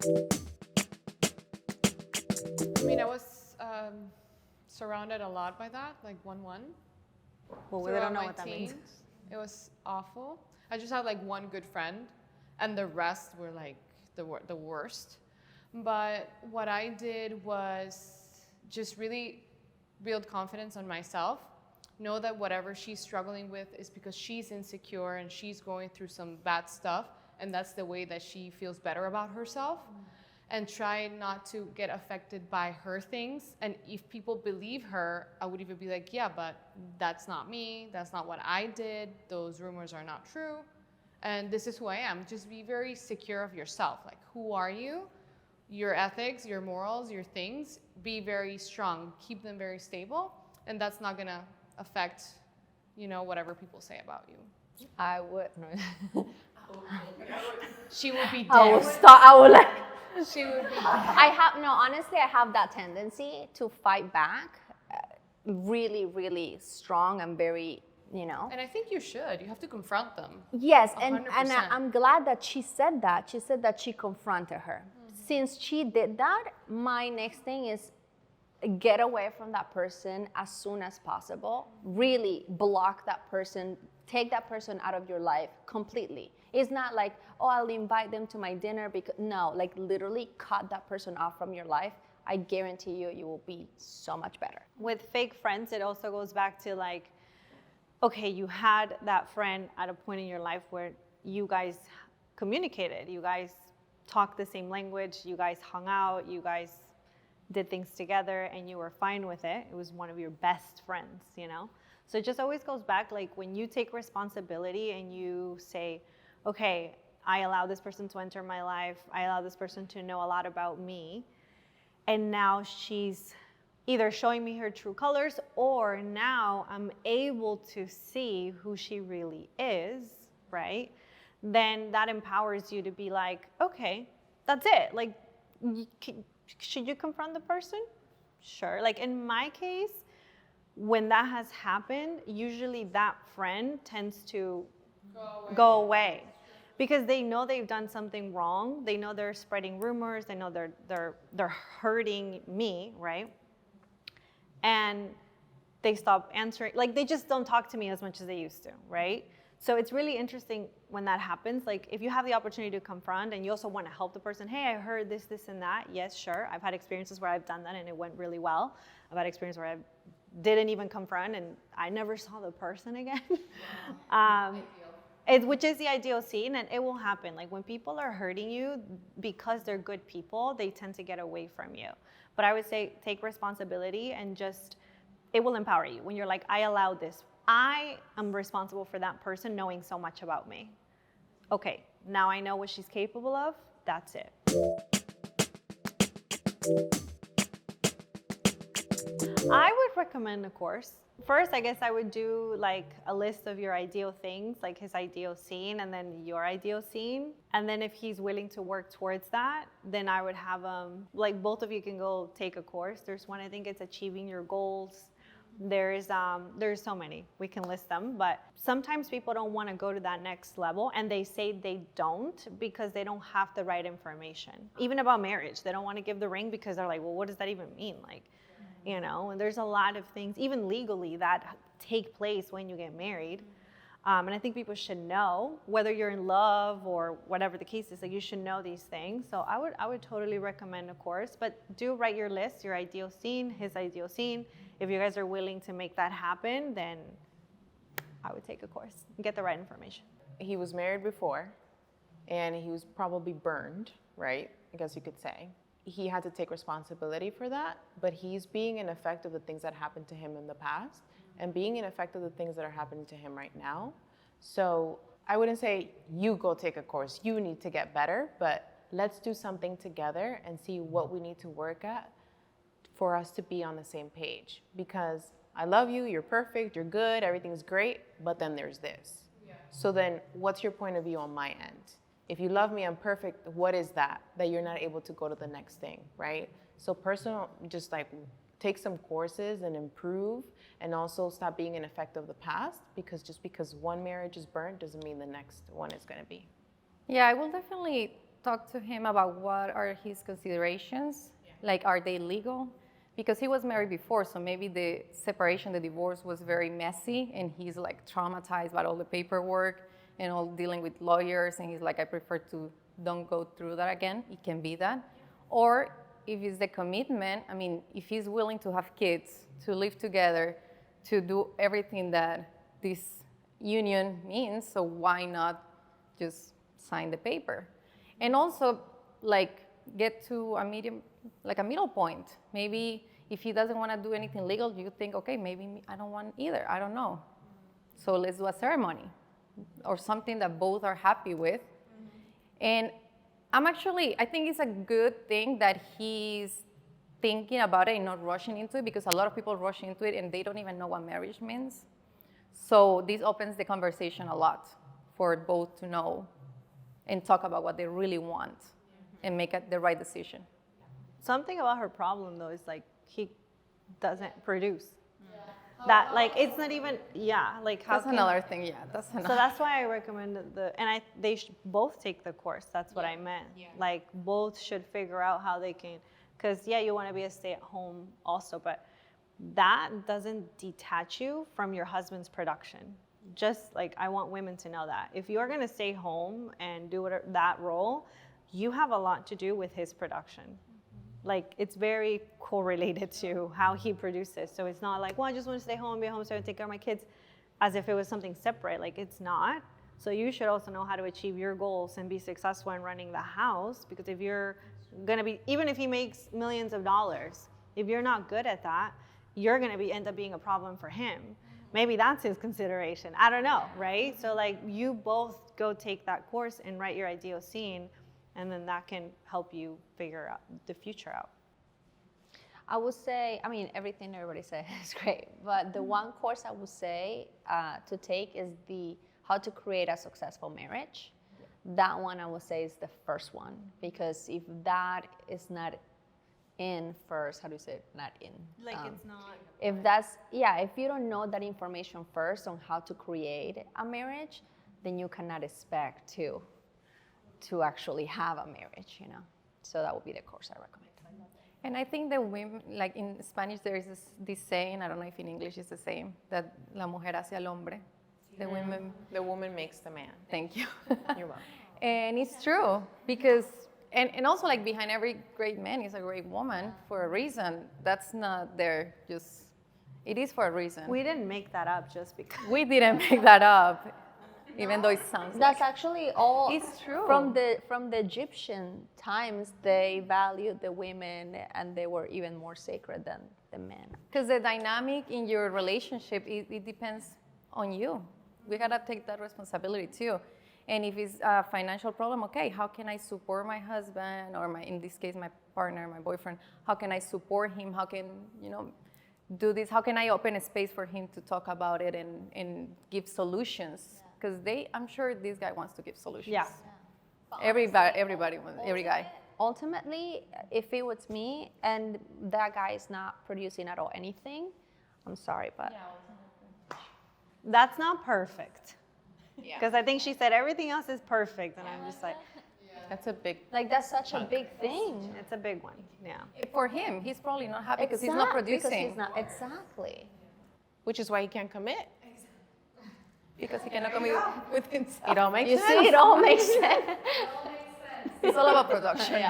I mean, I was surrounded a lot by that, like 1-1. Well, we Throughout don't know my what that means. teens. It was awful. I just had like one good friend, and the rest were like the worst. But what I did was just really build confidence on myself. Know that whatever she's struggling with is because she's insecure and she's going through some bad stuff, and that's the way that she feels better about herself. And try not to get affected by her things. And if people believe her, I would even be like, yeah, but that's not me. That's not what I did. Those rumors are not true. And this is who I am. Just be very secure of yourself. Like, who are you? Your ethics, your morals, your things. Be very strong. Keep them very stable. And that's not going to affect, whatever people say about you. I would. No. She would be dead. I would stop. I would like. She would be dead. Honestly, I have that tendency to fight back really, really strong and very, And I think you should. You have to confront them. Yes, and 100%. I'm glad that she said that. She said that she confronted her. Since she did that, my next thing is get away from that person as soon as possible. Really block that person. Take that person out of your life completely. It's not like, oh, I'll invite them to my dinner because no, like literally cut that person off from your life. I guarantee you, you will be so much better. With fake friends, it also goes back to like, okay, you had that friend at a point in your life where you guys communicated, you guys talked the same language, you guys hung out, you guys did things together and you were fine with it. It was one of your best friends, So it just always goes back, like when you take responsibility and you say, okay, I allow this person to enter my life, I allow this person to know a lot about me, and now she's either showing me her true colors or now I'm able to see who she really is, right? Then that empowers you to be like, okay, that's it. Like, should you confront the person? Sure. Like in my case, when that has happened, usually that friend tends to go away because they know they've done something wrong. They know they're spreading rumors. They know they're hurting me, right? And they stop answering. Like they just don't talk to me as much as they used to, right? So it's really interesting when that happens. Like if you have the opportunity to confront and you also want to help the person, hey, I heard this, this, and that. Yes, sure. I've had experiences where I've done that and it went really well. I've had experiences where I didn't even confront and I never saw the person again. Which is the ideal scene, and it will happen. Like when people are hurting you because they're good people, they tend to get away from you. But I would say take responsibility and just, it will empower you. When you're like, I allowed this. I am responsible for that person knowing so much about me. Okay, now I know what she's capable of. That's it. I would recommend a course. First, I guess I would do like a list of your ideal things, like his ideal scene and then your ideal scene. And then if he's willing to work towards that, then I would have like both of you can go take a course. There's one, I think it's Achieving Your Goals. There's so many, we can list them, but sometimes people don't want to go to that next level and they say they don't because they don't have the right information. Even about marriage, they don't want to give the ring because they're like, well, what does that even mean? Like, and there's a lot of things, even legally, that take place when you get married. And I think people should know, whether you're in love or whatever the case is, like you should know these things. So I would totally recommend a course, but do write your list, your ideal scene, his ideal scene. If you guys are willing to make that happen, then I would take a course and get the right information. He was married before, and he was probably burned, right? I guess you could say. He had to take responsibility for that, but he's being an effect of the things that happened to him in the past and being an effect of the things that are happening to him right now. So I wouldn't say you go take a course, you need to get better, but let's do something together and see what we need to work at for us to be on the same page. Because I love you, you're perfect, you're good, everything's great, but then there's this. Yeah. So then what's your point of view on my end? If you love me, I'm perfect, what is that you're not able to go to the next thing, right? So personal, just like take some courses and improve, and also stop being an effect of the past, because just because one marriage is burnt doesn't mean the next one is gonna be. Yeah, I will definitely talk to him about what are his considerations, like are they legal? Because he was married before, so maybe the separation, the divorce was very messy, and he's like traumatized by all the paperwork and all dealing with lawyers, and he's like, I prefer to don't go through that again. It can be that. Or if it's the commitment, I mean, if he's willing to have kids, to live together, to do everything that this union means, so why not just sign the paper? And also, like, get to a medium, like a middle point. Maybe if he doesn't want to do anything legal, you think, okay, maybe I don't want either. I don't know. So let's do a ceremony or something that both are happy with. And I think it's a good thing that he's thinking about it and not rushing into it, because a lot of people rush into it and they don't even know what marriage means. So this opens the conversation a lot for both to know and talk about what they really want and make the right decision. Something about her problem though is like he doesn't produce. That like it's not even like how That's another thing. Yeah, that's another. So that's why I recommend they should both take the course. That's what I meant. Yeah. Like both should figure out how they can, because you want to be a stay-at-home also, but that doesn't detach you from your husband's production. Just like I want women to know that if you're gonna stay home and do that role, you have a lot to do with his production. Like it's very correlated to how he produces. So it's not like, well, I just want to stay home, be home, so I take care of my kids, as if it was something separate. Like it's not. So you should also know how to achieve your goals and be successful in running the house. Because if you're gonna be, even if he makes millions of dollars, if you're not good at that, you're gonna end up being a problem for him. Maybe that's his consideration. I don't know, right? So like you both go take that course and write your ideal scene. And then that can help you figure out the future out. I would say, I mean, everything everybody said is great, but the one course I would say to take is the how to create a successful marriage. That one I would say is the first one, because if that is not in first, how do you say it? Not in. Like it's not. If you don't know that information first on how to create a marriage, then you cannot expect to actually have a marriage, So that would be the course I recommend. And I think the women, like in Spanish, there is this saying, I don't know if in English it's the same, that la mujer hace al hombre. The woman makes the man. Thank you. You're welcome. And it's true, because, and also like behind every great man is a great woman for a reason. That's not there just, it is for a reason. We didn't make that up just because. We didn't make that up. Even though it sounds That's like actually all. It's true. From the Egyptian times, they valued the women, and they were even more sacred than the men. Because the dynamic in your relationship, it depends on you. We gotta take that responsibility too. And if it's a financial problem, okay, how can I support my husband, or in this case, my partner, my boyfriend? How can I support him? How can, do this? How can I open a space for him to talk about it and give solutions? Because I'm sure this guy wants to give solutions. Yeah. Everybody wants, every guy. Ultimately, if it was me and that guy is not producing at all anything, I'm sorry, but That's not perfect. Yeah. Because I think she said everything else is perfect, and I'm just like, That's a big. like that's such a big thing. it's a big one. Yeah. For him, he's probably not happy because he's not producing. Because he's not, exactly. Which is why he can't commit. Because he cannot come with himself. It all makes You sense. see, it all makes sense. It's all about production.